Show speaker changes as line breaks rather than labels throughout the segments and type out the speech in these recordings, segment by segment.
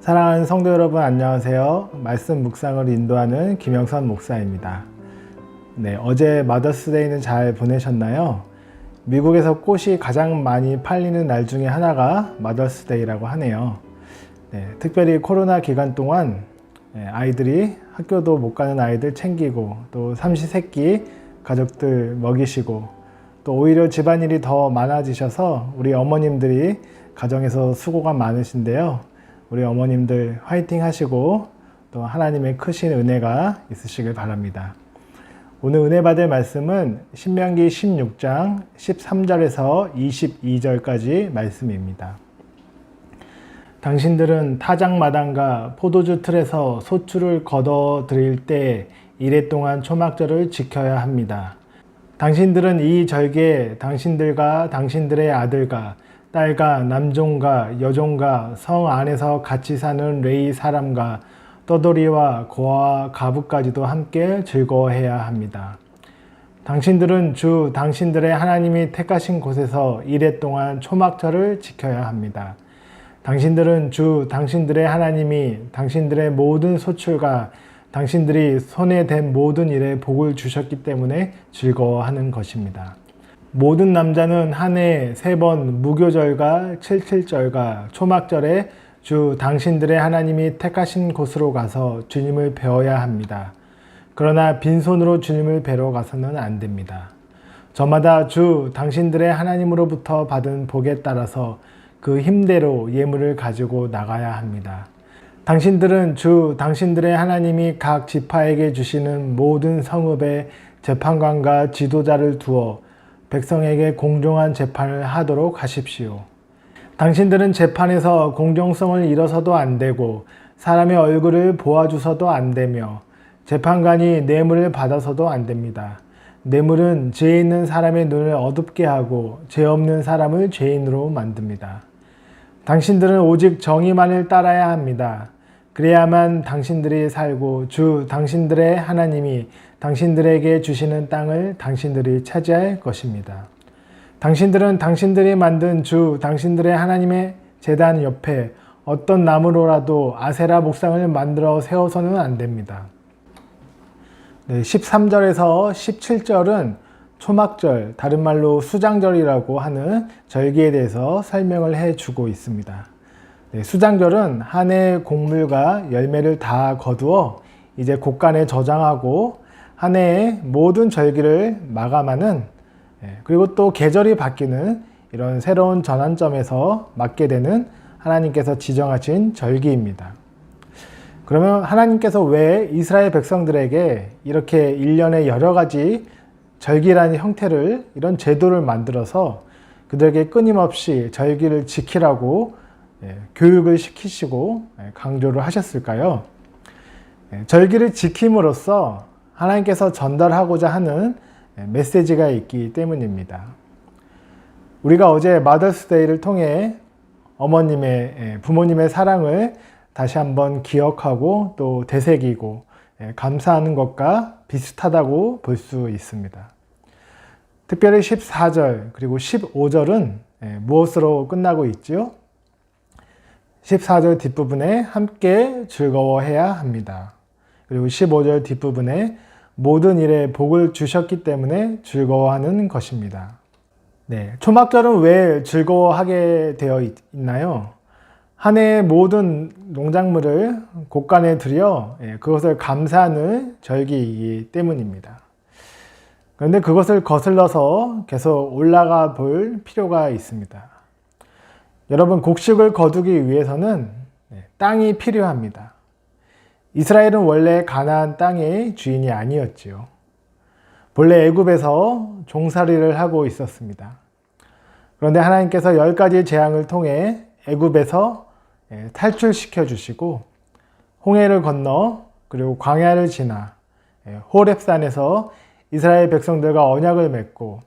사랑하는 성도 여러분, 안녕하세요. 말씀 묵상을 인도하는 김영선 목사입니다. 어제 마더스데이는 잘 보내셨나요? 미국에서 꽃이 가장 많이 팔리는 날 중에 하나가 마더스데이라고 하네요. 특별히 코로나 기간 동안 아이들이 학교도 못 가는 아이들 챙기고, 또 삼시세끼 가족들 먹이시고, 또 오히려 집안일이 더 많아지셔서 우리 어머님들이 가정에서 수고가 많으신데요. 우리 어머님들 화이팅 하시고 또 하나님의 크신 은혜가 있으시길 바랍니다. 오늘 은혜 받을 말씀은 신명기 16장 13절에서 22절까지 말씀입니다. 당신들은 타작마당과 포도주 틀에서 소출을 거둬 드릴 때 이레 동안 초막절을 지켜야 합니다. 당신들은 이 절기에 당신들과 당신들의 아들과 딸과 남종과 여종과 성 안에서 같이 사는 레위 사람과 떠돌이와 고아와 가부까지도 함께 즐거워해야 합니다. 당신들은 주 당신들의 하나님이 택하신 곳에서 이레 동안 초막절을 지켜야 합니다. 당신들은 주 당신들의 하나님이 당신들의 모든 소출과 당신들이 손에 댄 모든 일에 복을 주셨기 때문에 즐거워하는 것입니다. 모든 남자는 한 해에 3번 무교절과 칠칠절과 초막절에 주 당신들의 하나님이 택하신 곳으로 가서 주님을 배워야 합니다. 그러나 빈손으로 주님을 뵈러 가서는 안 됩니다. 저마다 주 당신들의 하나님으로부터 받은 복에 따라서 그 힘대로 예물을 가지고 나가야 합니다. 당신들은 주 당신들의 하나님이 각 지파에게 주시는 모든 성읍에 재판관과 지도자를 두어 백성에게 공정한 재판을 하도록 하십시오. 당신들은 재판에서 공정성을 잃어서도 안 되고 사람의 얼굴을 보아주서도 안 되며 재판관이 뇌물을 받아서도 안 됩니다. 뇌물은 죄 있는 사람의 눈을 어둡게 하고 죄 없는 사람을 죄인으로 만듭니다. 당신들은 오직 정의만을 따라야 합니다. 그래야만 당신들이 살고 주 당신들의 하나님이 당신들에게 주시는 땅을 당신들이 차지할 것입니다. 당신들은 당신들이 만든 주 당신들의 하나님의 제단 옆에 어떤 나무로라도 아세라 목상을 만들어 세워서는 안 됩니다. 13절에서 17절은 초막절, 다른 말로 수장절이라고 하는 절기에 대해서 설명을 해주고 있습니다. 수장절은 한 해의 곡물과 열매를 다 거두어 이제 곡간에 저장하고 한 해의 모든 절기를 마감하는, 그리고 또 계절이 바뀌는 이런 새로운 전환점에서 맞게 되는 하나님께서 지정하신 절기입니다. 그러면 하나님께서 왜 이스라엘 백성들에게 이렇게 1년에 여러 가지 절기라는 형태를, 이런 제도를 만들어서 그들에게 끊임없이 절기를 지키라고 교육을 시키시고 강조를 하셨을까요? 절기를 지킴으로써 하나님께서 전달하고자 하는 메시지가 있기 때문입니다. 우리가 어제 마더스데이를 통해 어머님의, 부모님의 사랑을 다시 한번 기억하고 또 되새기고 감사하는 것과 비슷하다고 볼 수 있습니다. 특별히 14절 그리고 15절은 무엇으로 끝나고 있지요? 14절 뒷부분에 함께 즐거워해야 합니다. 그리고 15절 뒷부분에 모든 일에 복을 주셨기 때문에 즐거워하는 것입니다. 초막절은 왜 즐거워하게 되어 있나요? 한 해의 모든 농작물을 곡간에 들여 그것을 감사하는 절기이기 때문입니다. 그런데 그것을 거슬러서 계속 올라가 볼 필요가 있습니다. 여러분, 곡식을 거두기 위해서는 땅이 필요합니다. 이스라엘은 원래 가나안 땅의 주인이 아니었지요. 본래 애굽에서 종살이를 하고 있었습니다. 그런데 하나님께서 10가지 재앙을 통해 애굽에서 탈출시켜 주시고 홍해를 건너 그리고 광야를 지나 호렙산에서 이스라엘 백성들과 언약을 맺고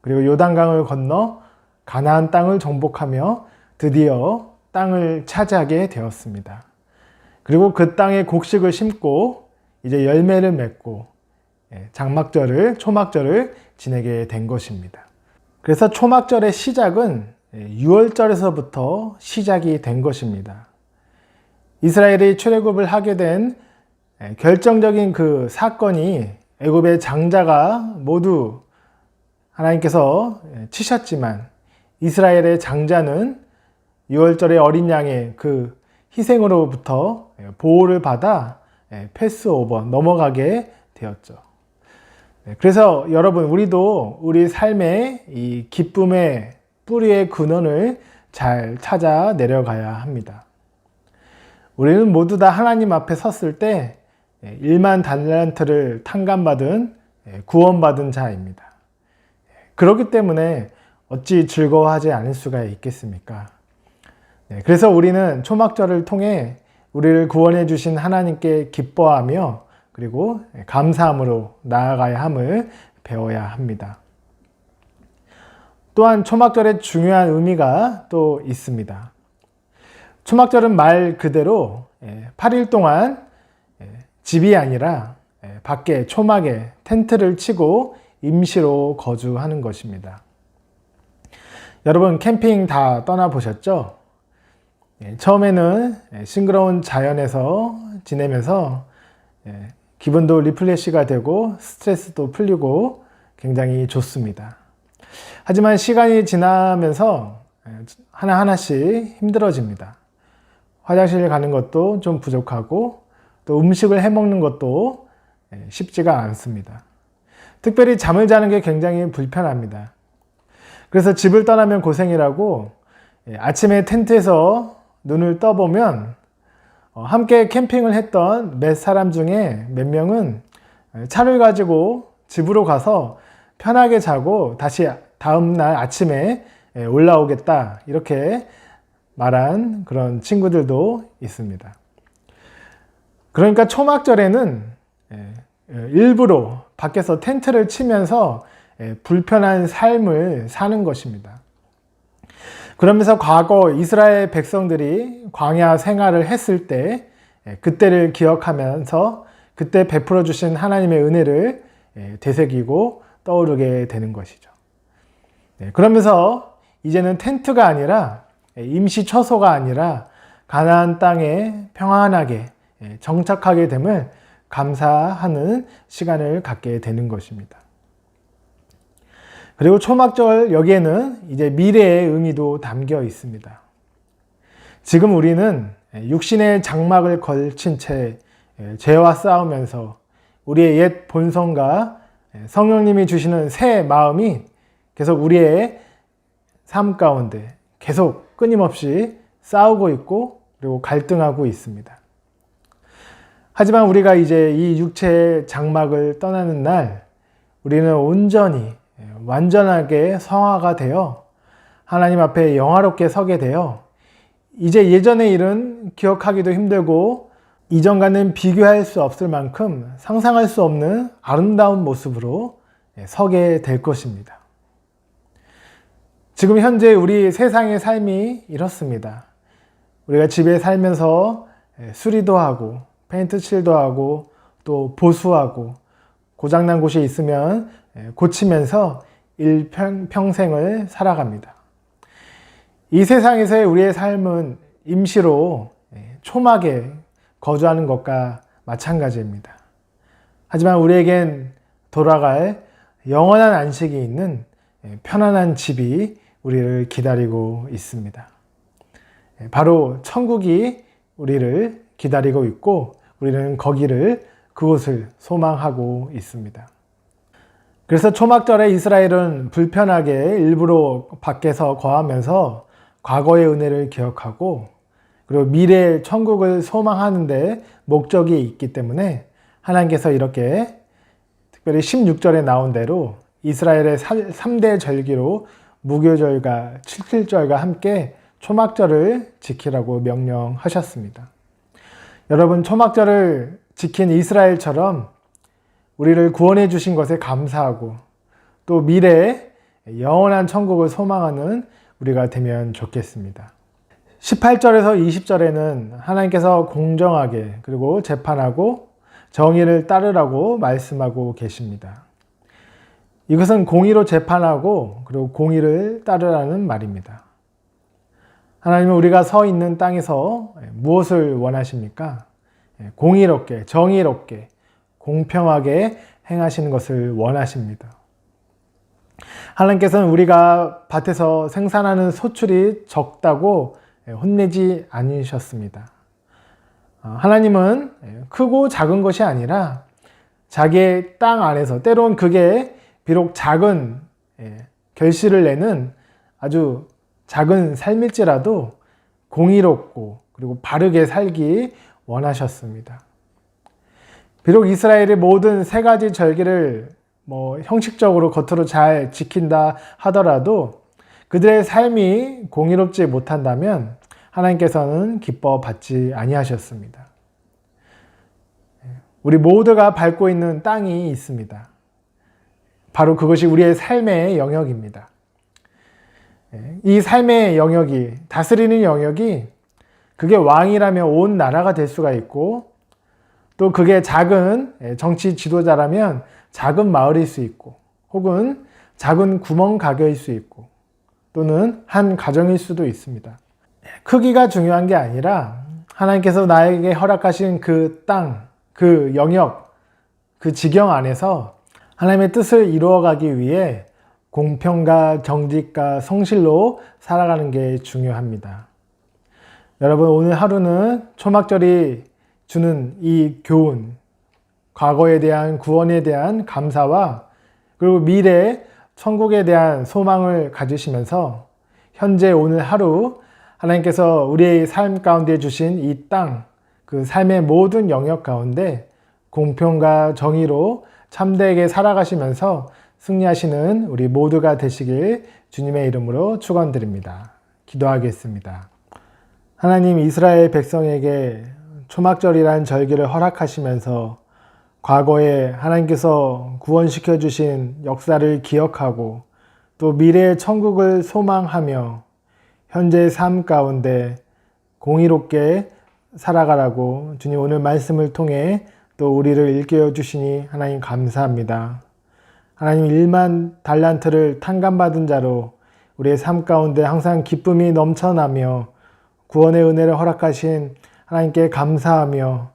그리고 요단강을 건너 가나안 땅을 정복하며 드디어 땅을 차지하게 되었습니다. 그리고 그 땅에 곡식을 심고 이제 열매를 맺고 장막절을, 초막절을 지내게 된 것입니다. 그래서 초막절의 시작은 6월절에서부터 시작이 된 것입니다. 이스라엘이 출애굽을 하게 된 결정적인 그 사건이 애굽의 장자가 모두 하나님께서 치셨지만 이스라엘의 장자는 유월절의 어린 양의 그 희생으로부터 보호를 받아 패스오버 넘어가게 되었죠. 그래서 여러분, 우리도 우리 삶의 이 기쁨의 뿌리의 근원을 잘 찾아 내려가야 합니다. 우리는 모두 다 하나님 앞에 섰을 때 1만 달란트를 탕감받은 구원받은 자입니다. 그렇기 때문에 어찌 즐거워하지 않을 수가 있겠습니까? 그래서 우리는 초막절을 통해 우리를 구원해 주신 하나님께 기뻐하며 그리고 감사함으로 나아가야 함을 배워야 합니다. 또한 초막절에 중요한 의미가 또 있습니다. 초막절은 말 그대로 8일 동안 집이 아니라 밖에 초막에 텐트를 치고 임시로 거주하는 것입니다. 여러분, 캠핑 다 떠나보셨죠? 처음에는 싱그러운 자연에서 지내면서 기분도 리프레시가 되고 스트레스도 풀리고 굉장히 좋습니다. 하지만 시간이 지나면서 하나하나씩 힘들어집니다. 화장실 가는 것도 좀 부족하고 또 음식을 해먹는 것도 쉽지가 않습니다. 특별히 잠을 자는 게 굉장히 불편합니다. 그래서 집을 떠나면 고생이라고 아침에 텐트에서 눈을 떠보면 함께 캠핑을 했던 몇 사람 중에 몇 명은 차를 가지고 집으로 가서 편하게 자고 다시 다음날 아침에 올라오겠다, 이렇게 말한 그런 친구들도 있습니다. 그러니까 초막절에는 일부러 밖에서 텐트를 치면서 불편한 삶을 사는 것입니다. 그러면서 과거 이스라엘 백성들이 광야 생활을 했을 때 그때를 기억하면서 그때 베풀어 주신 하나님의 은혜를 되새기고 떠오르게 되는 것이죠. 그러면서 이제는 텐트가 아니라 임시 처소가 아니라 가나안 땅에 평안하게 정착하게 됨을 감사하는 시간을 갖게 되는 것입니다. 그리고 초막절 여기에는 이제 미래의 의미도 담겨 있습니다. 지금 우리는 육신의 장막을 걸친 채 죄와 싸우면서 우리의 옛 본성과 성령님이 주시는 새 마음이 계속 우리의 삶 가운데 계속 끊임없이 싸우고 있고 그리고 갈등하고 있습니다. 하지만 우리가 이제 이 육체의 장막을 떠나는 날 우리는 온전히 완전하게 성화가 되어 하나님 앞에 영화롭게 서게 되어 이제 예전의 일은 기억하기도 힘들고 이전과는 비교할 수 없을 만큼 상상할 수 없는 아름다운 모습으로 서게 될 것입니다. 지금 현재 우리 세상의 삶이 이렇습니다. 우리가 집에 살면서 수리도 하고 페인트 칠도 하고 또 보수하고 고장난 곳이 있으면 고치면서 일평생을 살아갑니다. 이 세상에서의 우리의 삶은 임시로 초막에 거주하는 것과 마찬가지입니다. 하지만 우리에겐 돌아갈 영원한 안식이 있는 편안한 집이 우리를 기다리고 있습니다. 바로 천국이 우리를 기다리고 있고 우리는 그곳을 소망하고 있습니다. 그래서 초막절에 이스라엘은 불편하게 일부러 밖에서 거하면서 과거의 은혜를 기억하고 그리고 미래의 천국을 소망하는데 목적이 있기 때문에 하나님께서 이렇게 특별히 16절에 나온 대로 이스라엘의 3대 절기로 무교절과 칠칠절과 함께 초막절을 지키라고 명령하셨습니다. 여러분, 초막절을 지킨 이스라엘처럼 우리를 구원해 주신 것에 감사하고 또 미래에 영원한 천국을 소망하는 우리가 되면 좋겠습니다. 18절에서 20절에는 하나님께서 공정하게 그리고 재판하고 정의를 따르라고 말씀하고 계십니다. 이것은 공의로 재판하고 그리고 공의를 따르라는 말입니다. 하나님은 우리가 서 있는 땅에서 무엇을 원하십니까? 공의롭게, 정의롭게, 공평하게 행하시는 것을 원하십니다. 하나님께서는 우리가 밭에서 생산하는 소출이 적다고 혼내지 않으셨습니다. 하나님은 크고 작은 것이 아니라 자기의 땅 안에서 때론 그게 비록 작은 결실을 내는 아주 작은 삶일지라도 공의롭고 그리고 바르게 살기 원하셨습니다. 비록 이스라엘의 모든 세 가지 절기를 형식적으로 겉으로 잘 지킨다 하더라도 그들의 삶이 공의롭지 못한다면 하나님께서는 기뻐 받지 아니하셨습니다. 우리 모두가 밟고 있는 땅이 있습니다. 바로 그것이 우리의 삶의 영역입니다. 이 삶의 영역이, 다스리는 영역이 그게 왕이라면 온 나라가 될 수가 있고 또 그게 작은 정치 지도자라면 작은 마을일 수 있고 혹은 작은 구멍가게일 수 있고 또는 한 가정일 수도 있습니다. 크기가 중요한 게 아니라 하나님께서 나에게 허락하신 그 땅, 그 영역, 그 지경 안에서 하나님의 뜻을 이루어가기 위해 공평과 정직과 성실로 살아가는 게 중요합니다. 여러분, 오늘 하루는 초막절이 주는 이 교훈, 과거에 대한 구원에 대한 감사와 그리고 미래 천국에 대한 소망을 가지시면서 현재 오늘 하루 하나님께서 우리의 삶 가운데 주신 이 땅, 그 삶의 모든 영역 가운데 공평과 정의로 참되게 살아가시면서 승리하시는 우리 모두가 되시길 주님의 이름으로 축원드립니다. 기도하겠습니다. 하나님, 이스라엘 백성에게 초막절이란 절기를 허락하시면서 과거에 하나님께서 구원시켜 주신 역사를 기억하고 또 미래의 천국을 소망하며 현재의 삶 가운데 공의롭게 살아가라고 주님 오늘 말씀을 통해 또 우리를 일깨워 주시니 하나님 감사합니다. 하나님 1만 달란트를 탕감받은 자로 우리의 삶 가운데 항상 기쁨이 넘쳐나며 구원의 은혜를 허락하신 하나님께 감사하며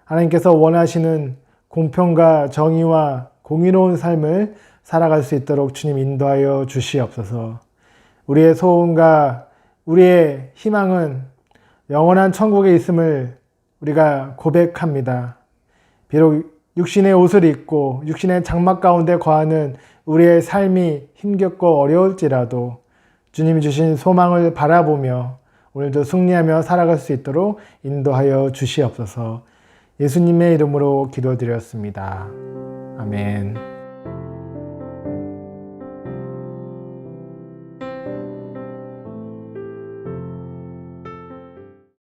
하나님께서 원하시는 공평과 정의와 공의로운 삶을 살아갈 수 있도록 주님 인도하여 주시옵소서. 우리의 소원과 우리의 희망은 영원한 천국에 있음을 우리가 고백합니다. 비록 육신의 옷을 입고 육신의 장막 가운데 거하는 우리의 삶이 힘겹고 어려울지라도 주님이 주신 소망을 바라보며 오늘도 승리하며 살아갈 수 있도록 인도하여 주시옵소서. 예수님의 이름으로 기도드렸습니다. 아멘.